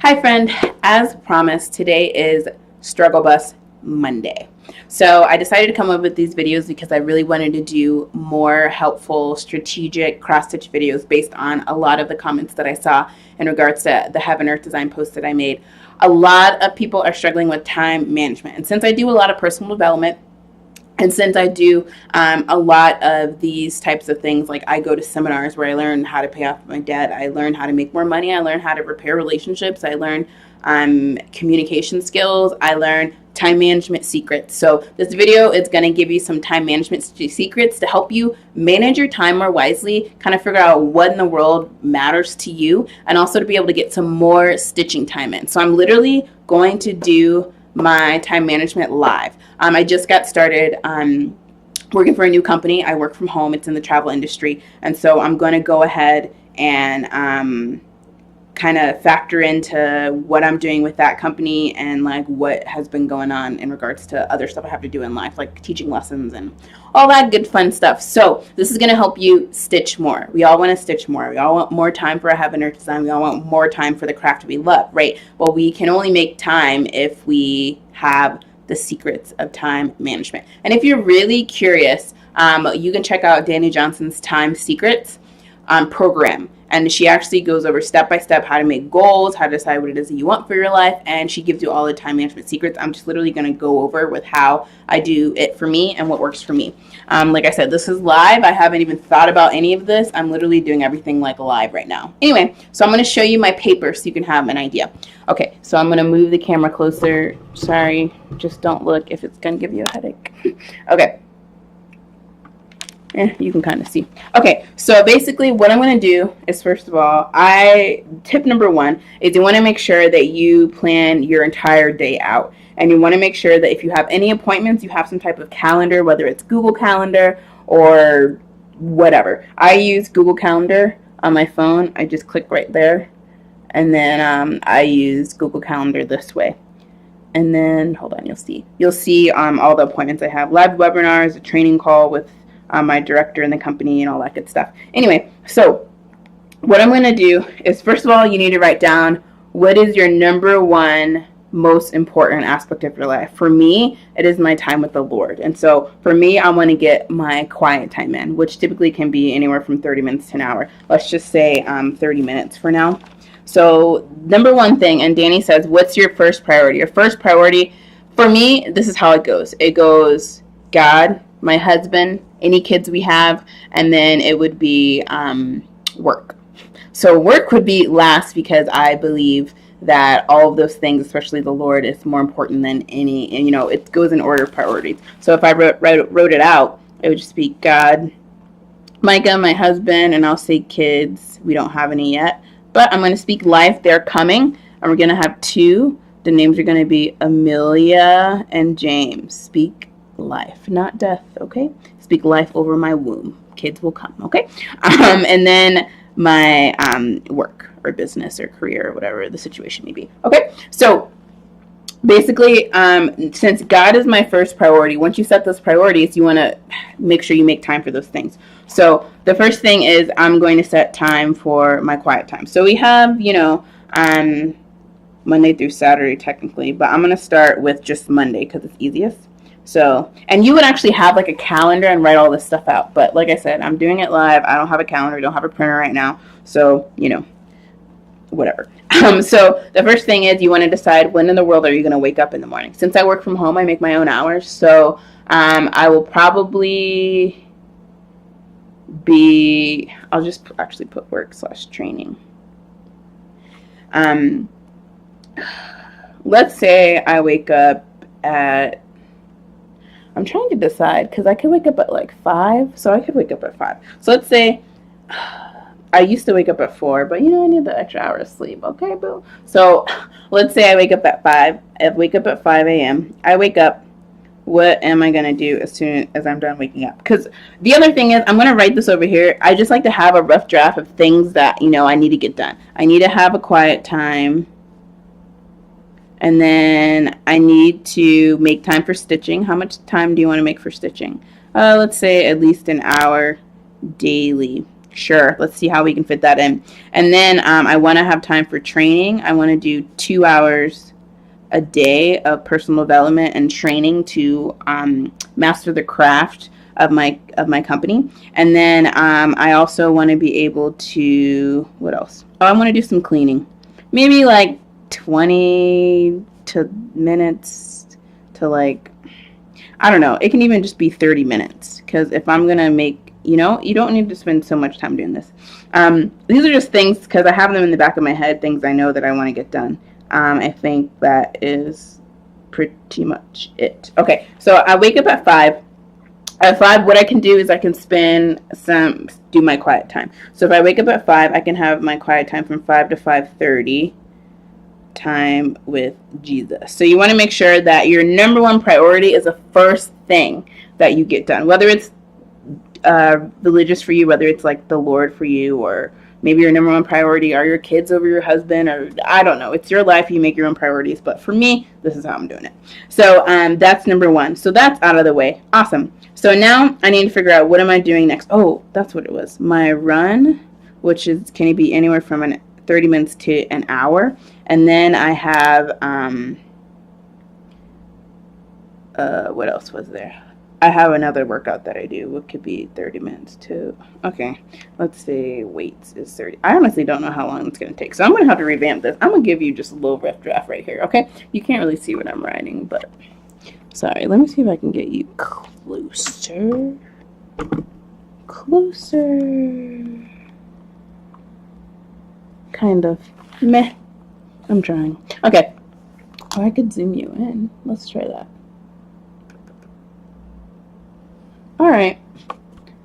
Hi friend, as promised, today is Struggle Bus Monday. So I decided to come up with these videos because I really wanted to do more helpful, strategic cross-stitch videos based on a lot of the comments that I saw in regards to the Heaven Earth Design post that I made. A lot of people are struggling with time management. And since I do a lot of personal development, and since I do a lot of these types of things, like I go to seminars where I learn how to pay off my debt, I learn how to make more money, I learn how to repair relationships, I learn communication skills, I learn time management secrets. So this video is going to give you some time management secrets to help you manage your time more wisely, kind of figure out what in the world matters to you, and also to be able to get some more stitching time in. So I'm literally going to do my time management live. I just got started working for a new company. I work from home. It's in the travel industry. And so I'm going to go ahead and kind of factor into what I'm doing with that company and like what has been going on in regards to other stuff I have to do in life, like teaching lessons and all that good fun stuff. So this is going to help you stitch more. We all want to stitch more. We all want more time for a Heaven Earth Design. We all want more time for the craft we love, right? Well, we can only make time if we have the secrets of time management. And if you're really curious, you can check out Dani Johnson's Time Secrets program. And she actually goes over step by step how to make goals, how to decide what it is that you want for your life, and she gives you all the time management secrets. I'm just literally going to go over with how I do it for me and what works for me. Like I said, this is live. I haven't even thought about any of this. I'm literally doing everything like live right now. Anyway, so I'm going to show you my paper so you can have an idea. Okay, so I'm going to move the camera closer. Sorry, just don't look if it's going to give you a headache. Okay. You can kind of see. Okay, so basically what I'm going to do is, first of all, tip number one is you want to make sure that you plan your entire day out. And you want to make sure that if you have any appointments, you have some type of calendar, whether it's Google Calendar or whatever. I use Google Calendar on my phone. I just click right there. And then I use Google Calendar this way. And then, hold on, you'll see all the appointments I have. Live webinars, a training call with my director in the company and all that good stuff. Anyway, so what I'm going to do is, first of all, you need to write down what is your number one most important aspect of your life. For me, it is my time with the Lord. And so for me, I want to get my quiet time in, which typically can be anywhere from 30 minutes to an hour. Let's just say 30 minutes for now. So number one thing, and Dani says, what's your first priority? Your first priority, for me, this is how it goes. It goes God, my husband, any kids we have, and then it would be work. So work would be last because I believe that all of those things, especially the Lord, is more important than any, and it goes in order of priorities. So if I wrote it out, it would just be God, Micah, my husband, and I'll say kids. We don't have any yet, but I'm going to speak life. They're coming, and we're going to have two. The names are going to be Amelia and James. Speak life, not death, okay? Speak life over my womb. Kids will come, okay? And then my work or business or career or whatever the situation may be, okay? So basically, since God is my first priority, once you set those priorities, you want to make sure you make time for those things. So the first thing is I'm going to set time for my quiet time. So we have, Monday through Saturday technically, but I'm going to start with just Monday because it's easiest. So, and you would actually have like a calendar and write all this stuff out. But like I said, I'm doing it live. I don't have a calendar. I don't have a printer right now. So, whatever. So the first thing is you want to decide when in the world are you going to wake up in the morning. Since I work from home, I make my own hours. So I will probably I'll just actually put work/training. Let's say I wake up at, I'm trying to decide because I could wake up at like 5, so I could wake up at 5. So let's say I used to wake up at 4, but I need the extra hour of sleep. Okay, boo. So let's say I wake up at 5. I wake up at 5 a.m. I wake up. What am I going to do as soon as I'm done waking up? Because the other thing is, I'm going to write this over here. I just like to have a rough draft of things that, I need to get done. I need to have a quiet time. And then I need to make time for stitching. How much time do you want to make for stitching? Let's say at least an hour daily. Sure, let's see how we can fit that in. And then I want to have time for training. I want to do 2 hours a day of personal development and training to master the craft of my company. And then I also want to be able to, what else? Oh, I want to do some cleaning. Maybe like 20 minutes to like, I don't know. It can even just be 30 minutes because if I'm going to make, you don't need to spend so much time doing this. These are just things because I have them in the back of my head, things I know that I want to get done. I think that is pretty much it. Okay, so I wake up at 5. At 5, what I can do is I can do my quiet time. So if I wake up at 5, I can have my quiet time from 5 to 5:30, time with Jesus. So you want to make sure that your number one priority is the first thing that you get done, whether it's religious for you, whether it's like the Lord for you, or maybe your number one priority are your kids over your husband, or I don't know. It's your life. You make your own priorities. But for me, this is how I'm doing it. So that's number one. So that's out of the way. Awesome. So now I need to figure out what am I doing next. Oh, that's what it was. My run, which can be anywhere from 30 minutes to an hour. And then I have, what else was there? I have another workout that I do. What could be 30 minutes to, okay, let's say weights is 30. I honestly don't know how long it's going to take. So I'm going to have to revamp this. I'm going to give you just a little rough draft right here, okay? You can't really see what I'm writing, but sorry. Let me see if I can get you closer. Closer. Kind of. Meh. I'm trying. Okay. Oh, I could zoom you in. Let's try that. All right,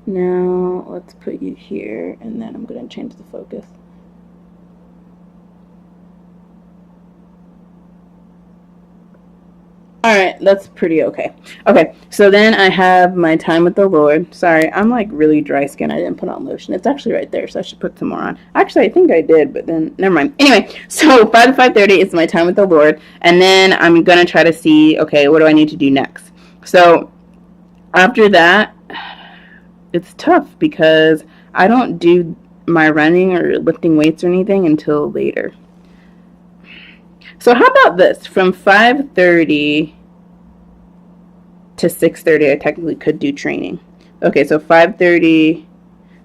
now let's put you here, and then I'm going to change the focus. All right, that's pretty okay. Okay, so then I have my time with the Lord. Sorry, I'm like really dry skin. I didn't put on lotion. It's actually right there, so I should put some more on. Actually, I think I did, but then never mind. Anyway, so 5 to 5:30 is my time with the Lord, and then I'm going to try to see, okay, what do I need to do next? So after that, it's tough because I don't do my running or lifting weights or anything until later. So how about this? From 5:30 to 6:30, I technically could do training. Okay, so 5:30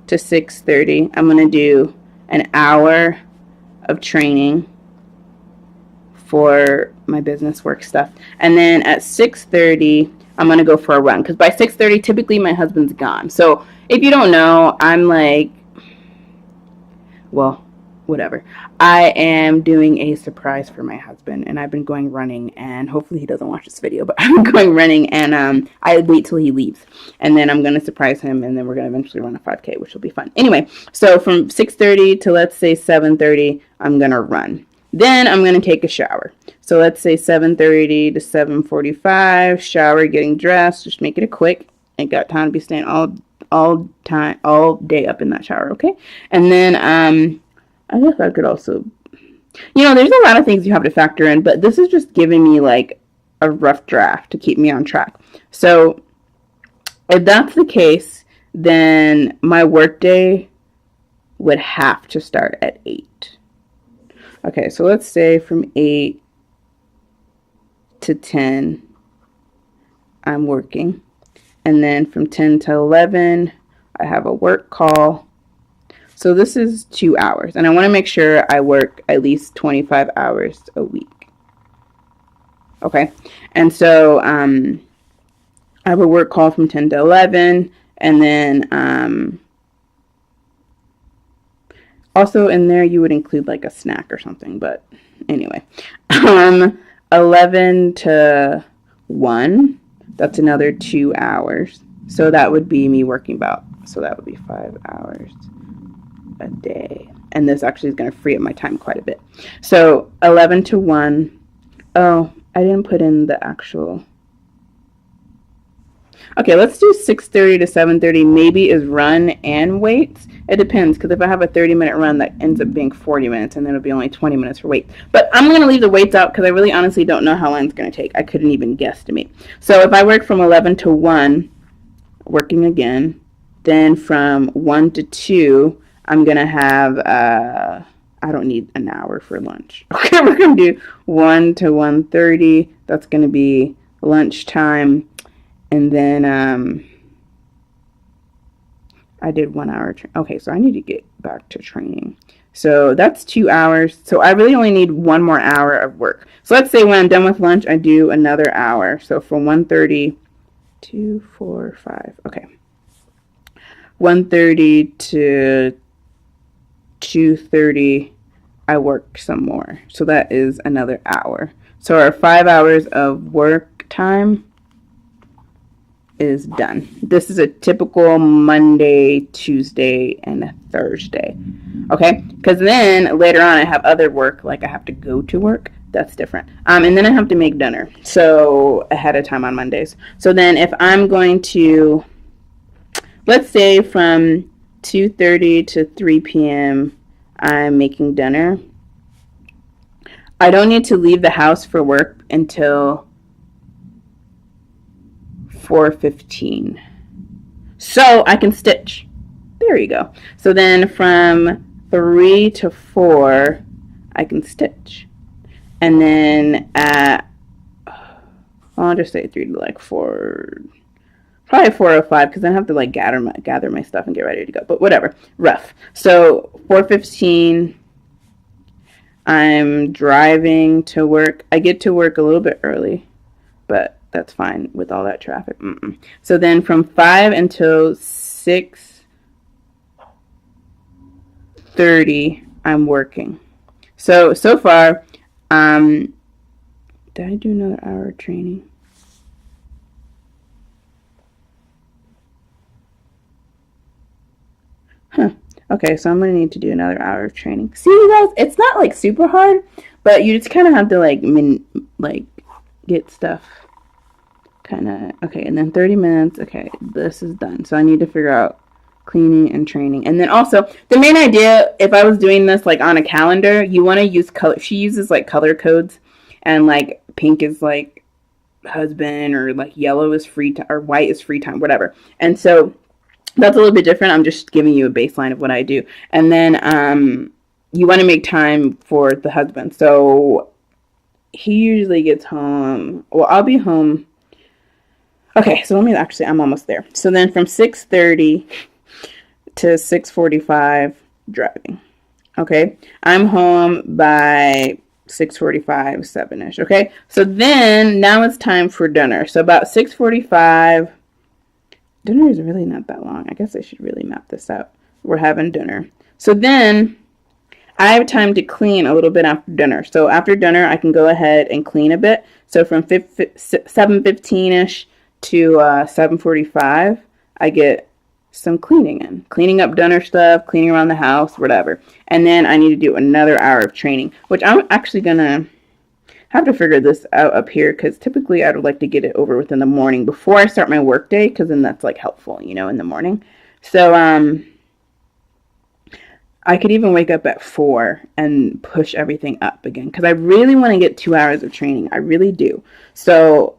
to 6:30, I'm going to do an hour of training for my business work stuff. And then at 6:30, I'm going to go for a run because by 6:30, typically my husband's gone. So if you don't know, I'm like, well, whatever. I am doing a surprise for my husband, and I've been going running, and hopefully he doesn't watch this video, but I'm going running, and I wait till he leaves, and then I'm going to surprise him, and then we're going to eventually run a 5K, which will be fun. Anyway, so from 6:30 to let's say 7:30, I'm going to run. Then I'm going to take a shower. So let's say 7:30 to 7:45, shower, getting dressed, just make it quick. Ain't got time to be staying all day up in that shower, okay? And then I guess I could also, there's a lot of things you have to factor in, but this is just giving me like a rough draft to keep me on track. So if that's the case, then my workday would have to start at 8. Okay, so let's say from 8 to 10, I'm working. And then from 10 to 11, I have a work call. So this is 2 hours. And I want to make sure I work at least 25 hours a week. Okay, and so I have a work call from 10 to 11. And then also in there, you would include like a snack or something, but anyway, 11 to 1, that's another 2 hours. So that would be me working so that would be 5 hours a day. And this actually is going to free up my time quite a bit. So 11 to 1. Oh, I didn't put in the actual. Okay, let's do 6:30 to 7:30. Maybe is run and weights. It depends, because if I have a 30-minute run, that ends up being 40 minutes, and then it'll be only 20 minutes for weights. But I'm going to leave the weights out because I really honestly don't know how long it's going to take. I couldn't even guesstimate. So if I work from 11 to 1, working again, Then from 1 to 2, I'm going to have, I don't need an hour for lunch. Okay, we're going to do 1 to 1:30. That's going to be lunchtime. And then I did 1 hour. Okay, so I need to get back to training. So that's 2 hours. So I really only need 1 more hour of work. So let's say when I'm done with lunch, I do another hour. So from 1:30, 2, 4, 5. Okay. 1:30 to 2:30, I work some more. So that is another hour. So our 5 hours of work time is done. This is a typical Monday, Tuesday, and a Thursday. Okay? Because then later on I have other work, like I have to go to work. That's different. And then I have to make dinner. So ahead of time on Mondays. So then if I'm going to, let's say from 2:30 to 3 p.m. I'm making dinner. I don't need to leave the house for work until 4:15. So I can stitch. There you go. So then from 3 to 4, I can stitch. And then at, I'll just say 3 to like 4, probably 4:05, because then I have to like gather my stuff and get ready to go. But whatever, rough. So 4:15, I'm driving to work. I get to work a little bit early, but that's fine with all that traffic. So then from 5 until 6:30, I'm working. So far, did I do another hour of training? Okay, so I'm going to need to do another hour of training. See, you guys, it's not like super hard, but you just kind of have to like get stuff kind of, okay, and then 30 minutes. Okay, this is done. So I need to figure out cleaning and training. And then also, the main idea, if I was doing this like on a calendar, you want to use color. She uses like color codes, and like pink is like husband, or like yellow is free time, or white is free time, whatever. And so that's a little bit different. I'm just giving you a baseline of what I do. And then you want to make time for the husband. So he usually gets home. Well, I'll be home. Okay, so I'm almost there. So then from 6:30 to 6:45, driving. Okay, I'm home by 6:45, 7-ish. Okay, so then now it's time for dinner. So about 6:45. Dinner is really not that long. I guess I should really map this out. We're having dinner. So then I have time to clean a little bit after dinner. So after dinner, I can go ahead and clean a bit. So from 7:15-ish to 7:45, I get some cleaning in. Cleaning up dinner stuff, cleaning around the house, whatever. And then I need to do another hour of training, which I'm actually going to have to figure this out up here, because typically I would like to get it over with in the morning before I start my work day, because then that's like helpful, in the morning. So I could even wake up at 4 and push everything up again, because I really want to get 2 hours of training. I really do. So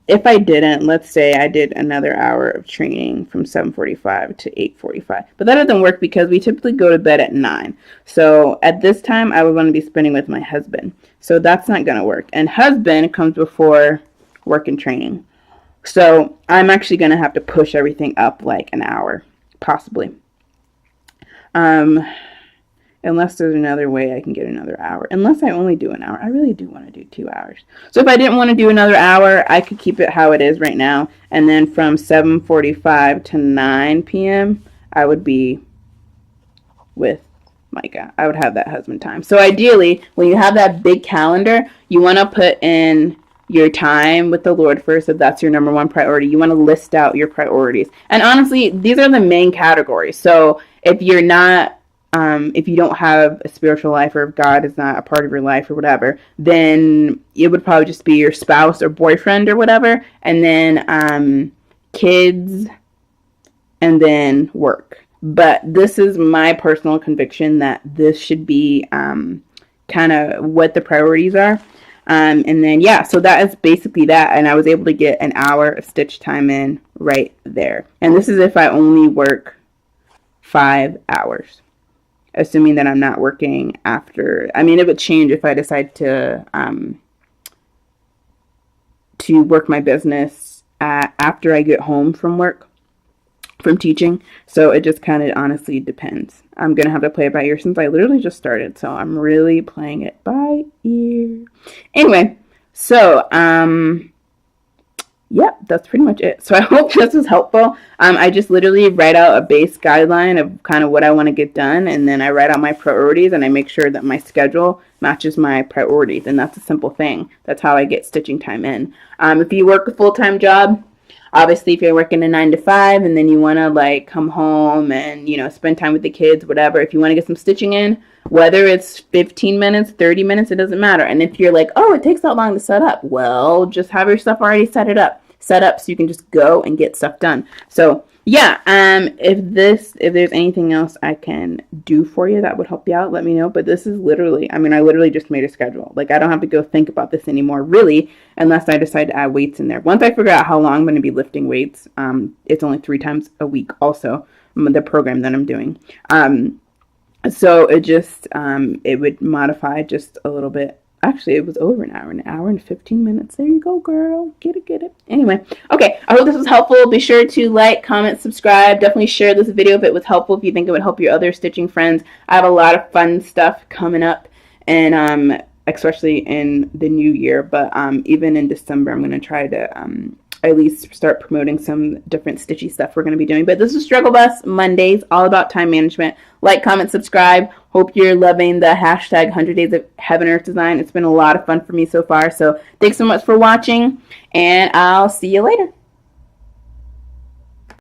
if I didn't, let's say I did another hour of training from 7:45 to 8:45. But that doesn't work because we typically go to bed at 9. So at this time, I would want to be spending with my husband. So that's not going to work. And husband comes before work and training. So I'm actually going to have to push everything up like an hour, possibly. Unless there's another way I can get another hour. Unless I only do an hour. I really do want to do 2 hours. So if I didn't want to do another hour, I could keep it how it is right now. And then from 7:45 to 9 p.m., I would be with Micah. I would have that husband time. So ideally, when you have that big calendar, you want to put in your time with the Lord first. If that's your number one priority, you want to list out your priorities. And honestly, these are the main categories. So if you're not, if you don't have a spiritual life, or if God is not a part of your life or whatever, then it would probably just be your spouse or boyfriend or whatever, and then kids, and then work. But this is my personal conviction that this should be kind of what the priorities are. And then, yeah, so that is basically that. And I was able to get an hour of stitch time in right there. And this is if I only work 5 hours, assuming that I'm not working after. I mean, it would change if I decide to work my business after I get home from work, from teaching. So it just kind of honestly depends. I'm going to have to play it by ear since I literally just started. So I'm really playing it by ear. Anyway, so, yep, that's pretty much it. So I hope this was helpful. I just literally write out a base guideline of kind of what I want to get done. And then I write out my priorities and I make sure that my schedule matches my priorities. And that's a simple thing. That's how I get stitching time in. If you work a full-time job, obviously, if you're working a 9 to 5 and then you want to like come home and, you know, spend time with the kids, whatever, if you want to get some stitching in, whether it's 15 minutes, 30 minutes, it doesn't matter. And if you're like, oh, it takes that long to set up, well, just have your stuff already set up so you can just go and get stuff done. So yeah, if there's anything else I can do for you that would help you out, let me know. But this is literally, I mean, I literally just made a schedule. Like, I don't have to go think about this anymore, really, unless I decide to add weights in there. Once I figure out how long I'm going to be lifting weights, it's only 3 times a week also, the program that I'm doing. So it just, it would modify just a little bit. Actually, it was over an hour and 15 minutes. There you go, girl. Get it. Anyway, okay. I hope this was helpful. Be sure to like, comment, subscribe. Definitely share this video if it was helpful, if you think it would help your other stitching friends. I have a lot of fun stuff coming up, and especially in the new year. But even in December, I'm going to try to at least start promoting some different stitchy stuff we're going to be doing. But this is Struggle Bus Mondays, all about time management. Like, comment, subscribe. Hope you're loving the hashtag 100 Days of Heaven Earth Design. It's been a lot of fun for me so far. So thanks so much for watching, and I'll see you later.